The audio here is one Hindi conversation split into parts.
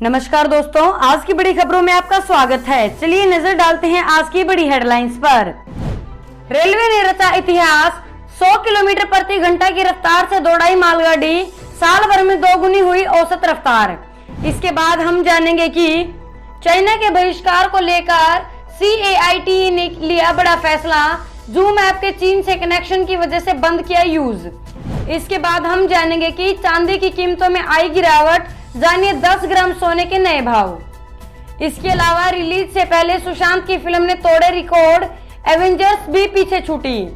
नमस्कार दोस्तों, आज की बड़ी खबरों में आपका स्वागत है। चलिए नजर डालते हैं आज की बड़ी हेडलाइंस पर। रेलवे ने रचा इतिहास, 100 किलोमीटर प्रति घंटा की रफ्तार से दौड़ाई मालगाड़ी, साल भर में दोगुनी हुई औसत रफ्तार। इसके बाद हम जानेंगे कि चाइना के बहिष्कार को लेकर CAIT ने लिया बड़ा फैसला, जूम ऐप के चीन से कनेक्शन की वजह से बंद किया यूज। इसके बाद हम जानेंगे कि चांदी की कीमतों में आई गिरावट, जानिए 10 ग्राम सोने के नए भाव। इसके अलावा रिलीज से पहले सुशांत की फिल्म ने तोड़े रिकॉर्ड, एवेंजर्स भी पीछे छूटी।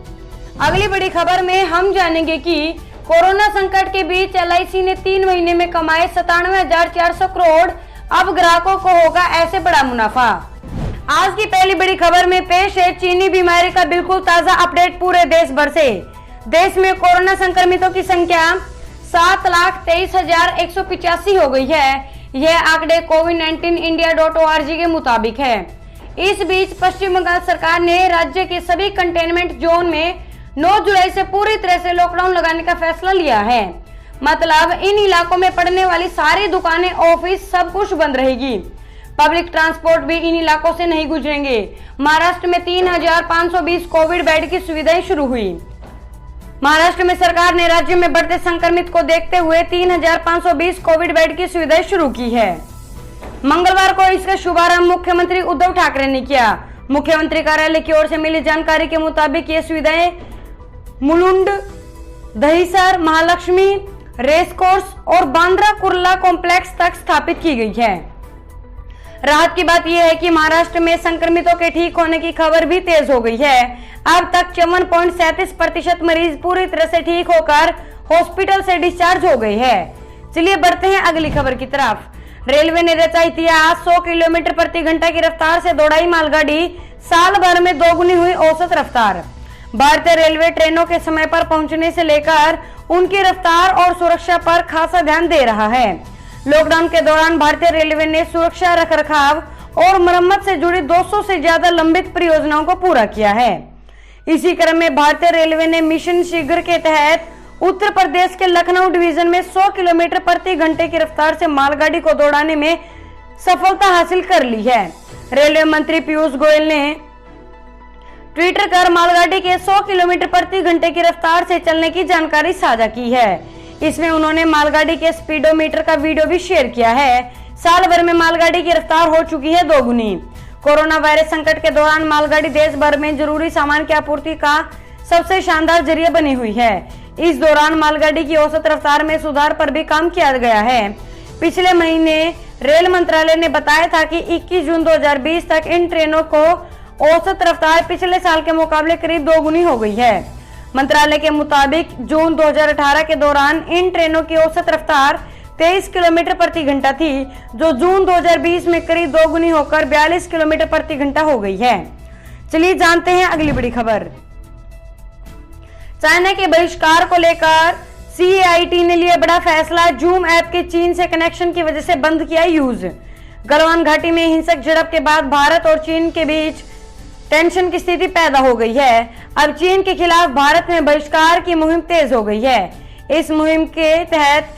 अगली बड़ी खबर में हम जानेंगे कि कोरोना संकट के बीच LIC ने 3 महीने में कमाए 97,400 करोड़, अब ग्राहकों को होगा ऐसे बड़ा मुनाफा। आज की पहली बड़ी खबर में पेश है चीनी बीमारी का बिल्कुल ताजा अपडेट पूरे देश भर से। देश में कोरोना संक्रमितों की संख्या 7,23,185 हो गई है। यह आंकड़े covid19india.org के मुताबिक है। इस बीच पश्चिम बंगाल सरकार ने राज्य के सभी कंटेनमेंट जोन में 9 जुलाई से पूरी तरह से लॉकडाउन लगाने का फैसला लिया है। मतलब इन इलाकों में पड़ने वाली सारी दुकानें, ऑफिस, सब कुछ बंद रहेगी। पब्लिक ट्रांसपोर्ट भी इन इलाकों से नहीं गुजरेंगे। महाराष्ट्र में 3,520 कोविड बेड की सुविधाएं शुरू हुई। महाराष्ट्र में सरकार ने राज्य में बढ़ते संक्रमित को देखते हुए 3,520 कोविड बेड की सुविधाएं शुरू की है। मंगलवार को इसका शुभारंभ मुख्यमंत्री उद्धव ठाकरे ने किया। मुख्यमंत्री कार्यालय की ओर से मिली जानकारी के मुताबिक ये सुविधाएं मुलुंड, दहिसर, महालक्ष्मी, रेसकोर्स और बांद्रा कुर्ला कॉम्प्लेक्स तक स्थापित की गई है। राहत की बात यह है कि महाराष्ट्र में संक्रमितों के ठीक होने की खबर भी तेज हो गई है। अब तक 54.37% मरीज पूरी तरह से ठीक होकर हॉस्पिटल से डिस्चार्ज हो गए हैं। चलिए बढ़ते हैं अगली खबर की तरफ। रेलवे ने रचा इतिहास, 100 किलोमीटर प्रति घंटा की रफ्तार से दौड़ाई मालगाड़ी, साल भर में दोगुनी हुई औसत रफ्तार। भारतीय रेलवे ट्रेनों के समय पर पहुंचने से लेकर उनकी रफ्तार और सुरक्षा पर खासा ध्यान दे रहा है। लॉकडाउन के दौरान भारतीय रेलवे ने सुरक्षा, रखरखाव और मरम्मत से जुड़ी 200 से ज्यादा लंबित परियोजनाओं को पूरा किया है। इसी क्रम में भारतीय रेलवे ने मिशन शीघ्र के तहत उत्तर प्रदेश के लखनऊ डिवीजन में 100 किलोमीटर प्रति घंटे की रफ्तार से मालगाड़ी को दौड़ाने में सफलता हासिल कर ली है। रेलवे मंत्री पीयूष गोयल ने ट्विटर कर मालगाड़ी के 100 किलोमीटर प्रति घंटे की रफ्तार से चलने की जानकारी साझा की है। इसमें उन्होंने मालगाड़ी के स्पीडोमीटर का वीडियो भी शेयर किया है। साल भर में मालगाड़ी की रफ्तार हो चुकी है दोगुनी। कोरोना वायरस संकट के दौरान मालगाड़ी देश भर में जरूरी सामान की आपूर्ति का सबसे शानदार जरिया बनी हुई है। इस दौरान मालगाड़ी की औसत रफ्तार में सुधार पर भी काम किया गया है। पिछले महीने रेल मंत्रालय ने बताया था कि 21 जून 2020 तक इन ट्रेनों को औसत रफ्तार पिछले साल के मुकाबले करीब दोगुनी हो गई है। मंत्रालय के मुताबिक जून 2018 के दौरान इन ट्रेनों की औसत रफ्तार 23 किलोमीटर प्रति घंटा थी, जो जून 2020 में करीब दोगुनी होकर 42 किलोमीटर प्रति घंटा हो गई है। चलिए जानते हैं अगली बड़ी खबर। चाइना के बहिष्कार को लेकर CAIT ने लिया बड़ा फैसला, जूम ऐप के चीन से कनेक्शन की वजह से बंद किया यूज। गलवान घाटी में हिंसक झड़प के बाद भारत और चीन के बीच टेंशन की स्थिति पैदा हो गई है। अब चीन के खिलाफ भारत में बहिष्कार की मुहिम तेज हो गई है। इस मुहिम के तहत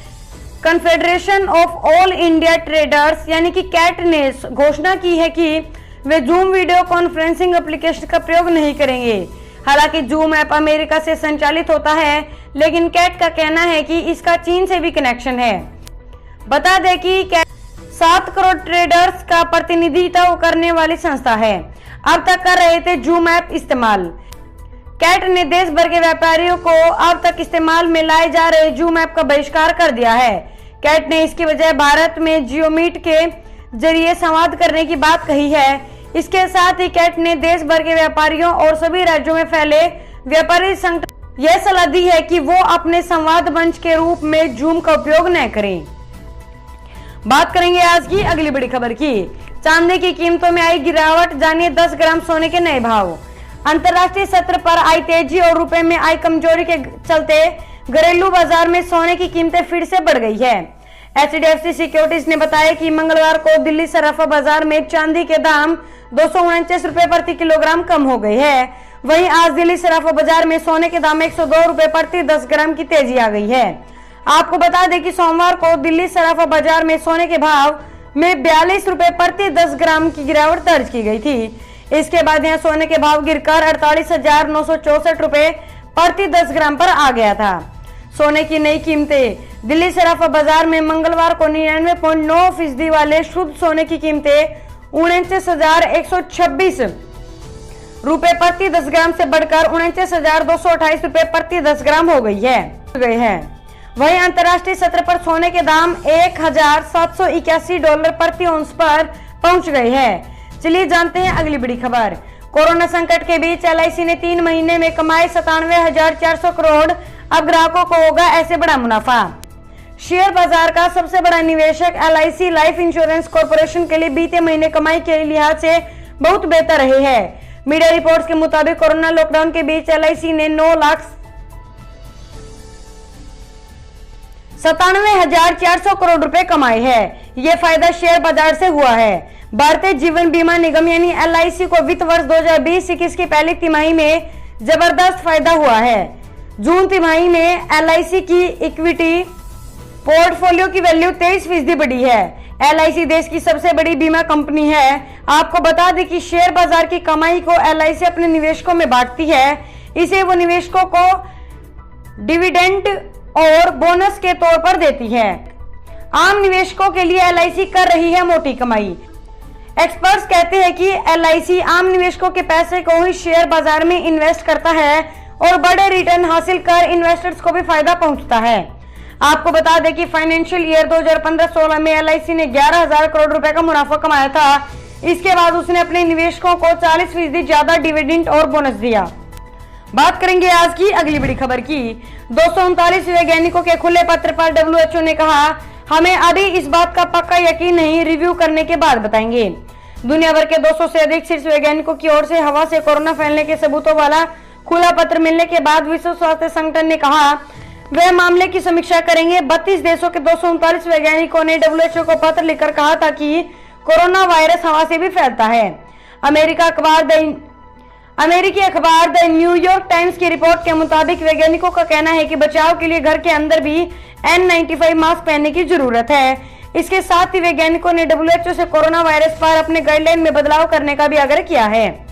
confederation of all India traders यानी कि कैट ने घोषणा की है कि वे जूम वीडियो कॉन्फ्रेंसिंग एप्लीकेशन का प्रयोग नहीं करेंगे। हालांकि जूम ऐप अमेरिका से संचालित होता है, लेकिन कैट का कहना है कि इसका चीन से भी कनेक्शन है। बता दें कि कैट 7 करोड़ ट्रेडर्स का प्रतिनिधित्व करने वाली संस्था है। अब तक कर रहे थे जूम ऐप इस्तेमाल। कैट ने देश भर के व्यापारियों को अब तक इस्तेमाल में लाए जा रहे जूम ऐप का बहिष्कार कर दिया है। कैट ने इसकी वजह भारत में जियोमीट के जरिए संवाद करने की बात कही है। इसके साथ ही कैट ने देश भर के व्यापारियों और सभी राज्यों में फैले व्यापारी संगठन यह सलाह दी है कि वो अपने संवाद मंच के रूप में जूम का उपयोग न करें। बात करेंगे आज की अगली बड़ी खबर की। चांदी की कीमतों में आई गिरावट, जानिए 10 ग्राम सोने के नए भाव। अंतर्राष्ट्रीय सत्र पर आई तेजी और रुपए में आई कमजोरी के चलते घरेलू बाजार में सोने की कीमतें फिर से बढ़ गई है। HDFC सिक्योरिटीज ने बताया कि मंगलवार को दिल्ली सराफा बाजार में चांदी के दाम 249 रुपए प्रति किलोग्राम कम हो गए हैं। वहीं आज दिल्ली सराफा बाजार में सोने के दाम 102 रुपए प्रति 10 ग्राम की तेजी आ गई है। आपको बता दें कि सोमवार को दिल्ली सराफा बाजार में सोने के भाव में 42 रुपए प्रति 10 ग्राम की गिरावट दर्ज की गई थी। इसके बाद यहां सोने के भाव गिरकर 48,964 रुपए प्रति 10 ग्राम पर आ गया था। सोने की नई कीमतें। दिल्ली सराफा बाजार में मंगलवार को 99.9% वाले शुद्ध सोने की कीमतें 49,126 रुपए प्रति 10 ग्राम से बढ़कर 49,228 रुपए प्रति 10 ग्राम हो गई है। वहीं अंतर्राष्ट्रीय स्तर पर सोने के दाम $1,781 प्रति औंस पर पहुंच गए हैं। चलिए जानते हैं अगली बड़ी खबर। कोरोना संकट के बीच एलआईसी ने 3 महीने में कमाए 97,400 करोड़। अब ग्राहकों को होगा ऐसे बड़ा मुनाफा। शेयर बाजार का सबसे बड़ा निवेशक एलआईसी लाइफ इंश्योरेंस कॉर्पोरेशन के लिए बीते महीने कमाई के लिहाज से बहुत बेहतर रहे हैं। मीडिया रिपोर्ट्स के मुताबिक कोरोना लॉकडाउन के बीच एलआईसी ने 9,97,400 करोड़ रुपए कमाए हैं। ये फायदा शेयर बाजार से हुआ है। भारतीय जीवन बीमा निगम यानी एलआईसी को वित्त वर्ष 2020-21 की पहली तिमाही में जबरदस्त फायदा हुआ है। जून तिमाही में एलआईसी की इक्विटी पोर्टफोलियो की वैल्यू 23% बढ़ी है। एलआईसी देश की सबसे बड़ी बीमा कंपनी है। आपको बता दें कि शेयर बाजार की कमाई को एलआईसी अपने निवेशकों में बांटती है। इसे वो निवेशकों को डिविडेंड और बोनस के तौर पर देती है। आम निवेशकों के लिए एलआईसी कर रही है मोटी कमाई। एक्सपर्ट्स कहते हैं कि एलआईसी आम निवेशकों के पैसे को ही शेयर बाजार में इन्वेस्ट करता है और बड़े रिटर्न हासिल कर इन्वेस्टर्स को भी फायदा पहुंचता है। आपको बता दें कि फाइनेंशियल ईयर 2015-16 में एलआईसी ने 11,000 करोड़ रुपए का मुनाफा कमाया था। इसके बाद उसने अपने निवेशकों को 40% ज्यादा डिविडेंड और बोनस दिया। बात करेंगे आज की अगली बड़ी खबर की। 239 वैज्ञानिकों के खुले पत्र पर WHO ने कहा, हमें अभी इस बात का पक्का यकीन नहीं, रिव्यू करने के बाद बताएंगे। दुनिया भर के 200 से अधिक शीर्ष वैज्ञानिकों की ओर से हवा से कोरोना फैलने के सबूतों वाला खुला पत्र मिलने के बाद विश्व स्वास्थ्य संगठन ने कहा वह मामले की समीक्षा करेंगे। 32 देशों के 239 वैज्ञानिकों ने WHO को पत्र लिखकर कहा था कि कोरोना वायरस हवा से भी फैलता है। अमेरिकी अखबार द न्यूयॉर्क टाइम्स की रिपोर्ट के मुताबिक वैज्ञानिकों का कहना है कि बचाव के लिए घर के अंदर भी N95 मास्क पहनने की जरूरत है। इसके साथ ही वैज्ञानिकों ने WHO से कोरोना वायरस पर अपने गाइडलाइन में बदलाव करने का भी आग्रह किया है।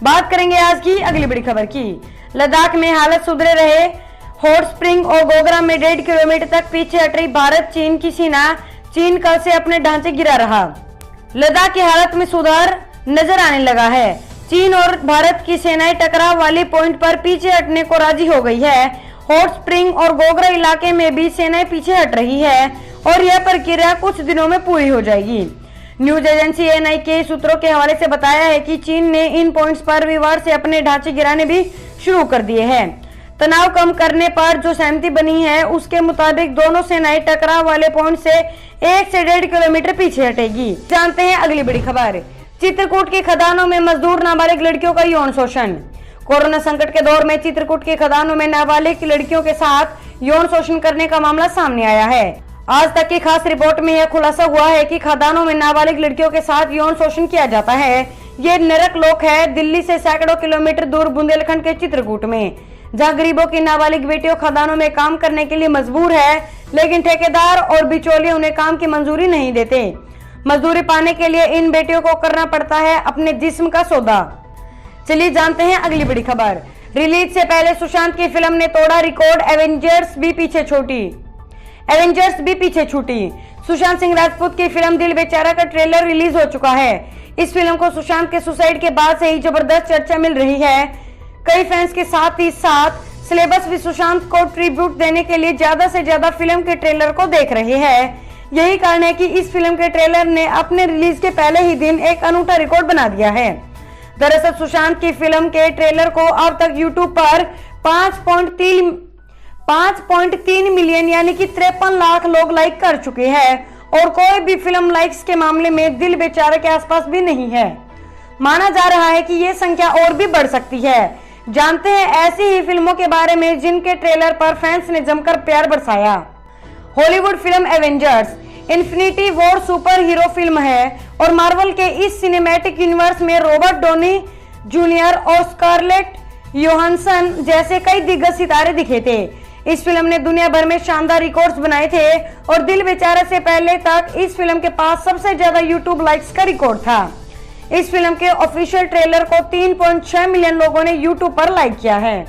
बात करेंगे आज की अगली बड़ी खबर की। लद्दाख में हालत सुधरे रहे। हॉट स्प्रिंग और गोगरा में 1.5 किलोमीटर तक पीछे हट रही भारत चीन की सीमा। चीन कल से अपने ढांचे गिरा रहा। लद्दाख की हालत में सुधार नजर आने लगा है। चीन और भारत की सेनाएं टकराव वाली पॉइंट पर पीछे हटने को राजी हो गई है। हॉट स्प्रिंग और गोगरा इलाके में भी सेनाएं पीछे हट रही है और यह प्रक्रिया कुछ दिनों में पूरी हो जाएगी। न्यूज एजेंसी एएनआई के सूत्रों के हवाले से बताया है कि चीन ने इन पॉइंट्स पर रविवार से अपने ढांचे गिराने भी शुरू कर दिए हैं। तनाव कम करने पर जो सहमति बनी है उसके मुताबिक दोनों सेनाएं टकराव वाले पॉइंट से 1 से 1.5 किलोमीटर पीछे हटेगी। जानते हैं अगली बड़ी खबर। चित्रकूट के खदानों में मजदूर नाबालिग लड़कियों का यौन शोषण। कोरोना संकट के दौर में चित्रकूट के खदानों में नाबालिग लड़कियों के साथ यौन शोषण करने का मामला सामने आया है। आज तक की खास रिपोर्ट में यह खुलासा हुआ है कि खदानों में नाबालिग लड़कियों के साथ यौन शोषण किया जाता है। ये नरक लोक है दिल्ली से सैकड़ों किलोमीटर दूर बुंदेलखंड के चित्रकूट में, जहां गरीबों की नाबालिग बेटियों खदानों में काम करने के लिए मजबूर है, लेकिन ठेकेदार और बिचौलिए उन्हें काम की मंजूरी नहीं देते। मजदूरी पाने के लिए इन बेटियों को करना पड़ता है अपने जिस्म का सौदा। चलिए जानते हैं अगली बड़ी खबर। रिलीज से पहले सुशांत की फिल्म ने तोड़ा रिकॉर्ड। एवेंजर्स भी पीछे छूटी। सुशांत सिंह राजपूत की फिल्म दिल बेचारा का ट्रेलर रिलीज हो चुका है। इस फिल्म को सुशांत के सुसाइड के बाद से ही जबरदस्त चर्चा मिल रही है। कई फैंस के साथ ही साथ सिलेबस भी सुशांत को ट्रिब्यूट देने के लिए ज्यादा से ज्यादा फिल्म के ट्रेलर को देख रहे हैं। यही कारण है कि इस फिल्म के ट्रेलर ने अपने रिलीज के पहले ही दिन एक अनूठा रिकॉर्ड बना दिया है। दरअसल सुशांत की फिल्म के ट्रेलर को अब तक यूट्यूब पर 5.3 मिलियन यानी कि 53 लाख लोग लाइक कर चुके हैं और कोई भी फिल्म लाइक्स के मामले में दिल बेचारा के आसपास भी नहीं है। माना जा रहा है कि ये संख्या और भी बढ़ सकती है। जानते हैं ऐसी ही फिल्मों के बारे में जिनके ट्रेलर पर फैंस ने जमकर प्यार बरसाया। Hollywood film Avengers Infinity War superhero film है और मार्वल के इस सिनेमैटिक यूनिवर्स में रॉबर्ट डॉनी जूनियर और स्कारलेट योहानसन जैसे कई दिग्गज सितारे दिखे थे। इस फिल्म ने दुनिया भर में शानदार रिकॉर्ड्स बनाए थे और दिल बेचारा से पहले तक इस फिल्म के पास सबसे ज्यादा यूट्यूब लाइक्स का रिकॉर्ड था। इस फिल्म के ऑफिशियल ट्रेलर को 3.6 मिलियन लोगों ने यूट्यूब पर लाइक किया है।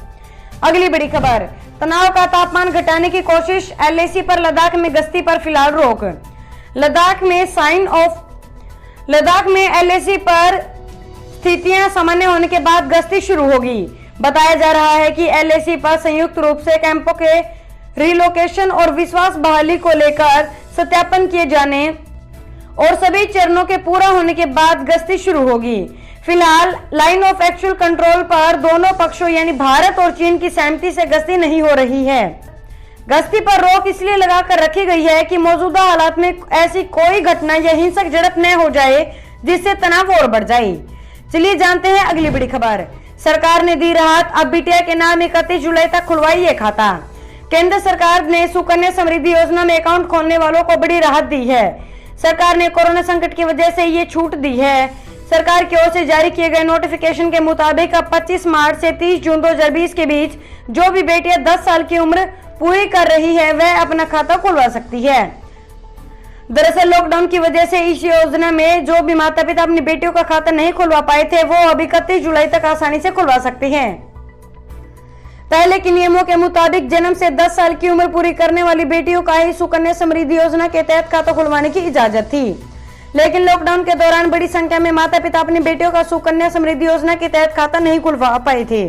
अगली बड़ी खबर, तनाव का तापमान घटाने की कोशिश, एलएसी पर लद्दाख में गश्ती पर फिलहाल रोक। लद्दाख में एलएसी पर स्थितियां सामान्य होने के बाद गश्ती शुरू होगी। बताया जा रहा है कि एलएसी पर संयुक्त रूप से कैंपों के रिलोकेशन और विश्वास बहाली को लेकर सत्यापन किए जाने और सभी चरणों के पूरा होने के बाद गश्ती शुरू होगी। फिलहाल लाइन ऑफ एक्चुअल कंट्रोल पर दोनों पक्षों यानी भारत और चीन की सहमति से गश्ती नहीं हो रही है। गश्ती पर रोक इसलिए लगाकर रखी गई है कि मौजूदा हालात में ऐसी कोई घटना या हिंसक झड़प न हो जाए जिससे तनाव और बढ़ जाए। चलिए जानते हैं अगली बड़ी खबर। सरकार ने दी राहत, अब बिटिया के नाम 31 जुलाई तक खुलवाइए खाता। केंद्र सरकार ने सुकन्या समृद्धि योजना में अकाउंट खोलने वालों को बड़ी राहत दी है। सरकार ने कोरोना संकट की वजह से ये छूट दी है। सरकार की ओर से जारी किए गए नोटिफिकेशन के मुताबिक अब 25 मार्च से 30 जून 2020 के बीच जो भी बेटियां 10 साल की उम्र पूरी कर रही है वह अपना खाता खुलवा सकती है। दरअसल लॉकडाउन की वजह से इस योजना में जो भी माता पिता अपनी बेटियों का खाता नहीं खुलवा पाए थे वो अब 31 जुलाई तक आसानी से खुलवा सकते हैं। पहले के नियमों के मुताबिक जन्म से 10 साल की उम्र पूरी करने वाली बेटियों का ही सुकन्या समृद्धि योजना के तहत खाता खुलवाने की इजाजत थी, लेकिन लॉकडाउन के दौरान बड़ी संख्या में माता पिता अपनी बेटियों का सुकन्या समृद्धि योजना के तहत खाता नहीं खुलवा पाए थे।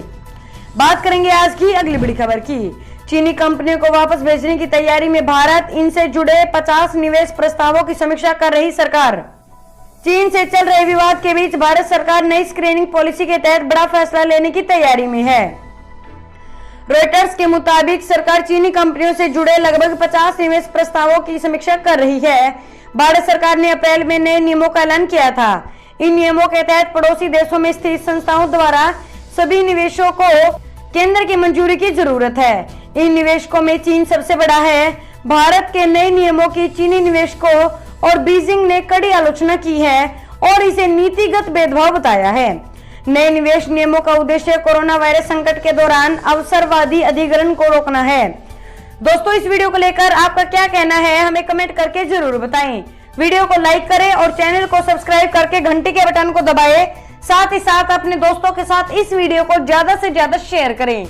बात करेंगे आज की अगली बड़ी खबर की। चीनी कंपनियों को वापस भेजने की तैयारी में भारत, इनसे जुड़े 50 निवेश प्रस्तावों की समीक्षा कर रही सरकार। चीन से चल रहे विवाद के बीच भारत सरकार नई स्क्रीनिंग पॉलिसी के तहत बड़ा फैसला लेने की तैयारी में है। रॉयटर्स के मुताबिक सरकार चीनी कंपनियों से जुड़े लगभग 50 निवेश प्रस्तावों की समीक्षा कर रही है। भारत सरकार ने अप्रैल में नए नियमों का ऐलान किया था। इन नियमों के तहत पड़ोसी देशों में स्थित संस्थाओं द्वारा सभी निवेशों को केंद्र की मंजूरी की जरूरत है। इन निवेशकों में चीन सबसे बड़ा है। भारत के नए नियमों की चीनी निवेशकों और बीजिंग ने कड़ी आलोचना की है और इसे नीतिगत भेदभाव बताया है। नए निवेश नियमों का उद्देश्य कोरोना वायरस संकट के दौरान अवसरवादी अधिग्रहण को रोकना है। दोस्तों, इस वीडियो को लेकर आपका क्या कहना है हमें कमेंट करके जरूर बताएं। वीडियो को लाइक करें और चैनल को सब्सक्राइब करके घंटी के बटन को दबाएं। साथ ही साथ अपने दोस्तों के साथ इस वीडियो को ज्यादा से ज्यादा शेयर करें।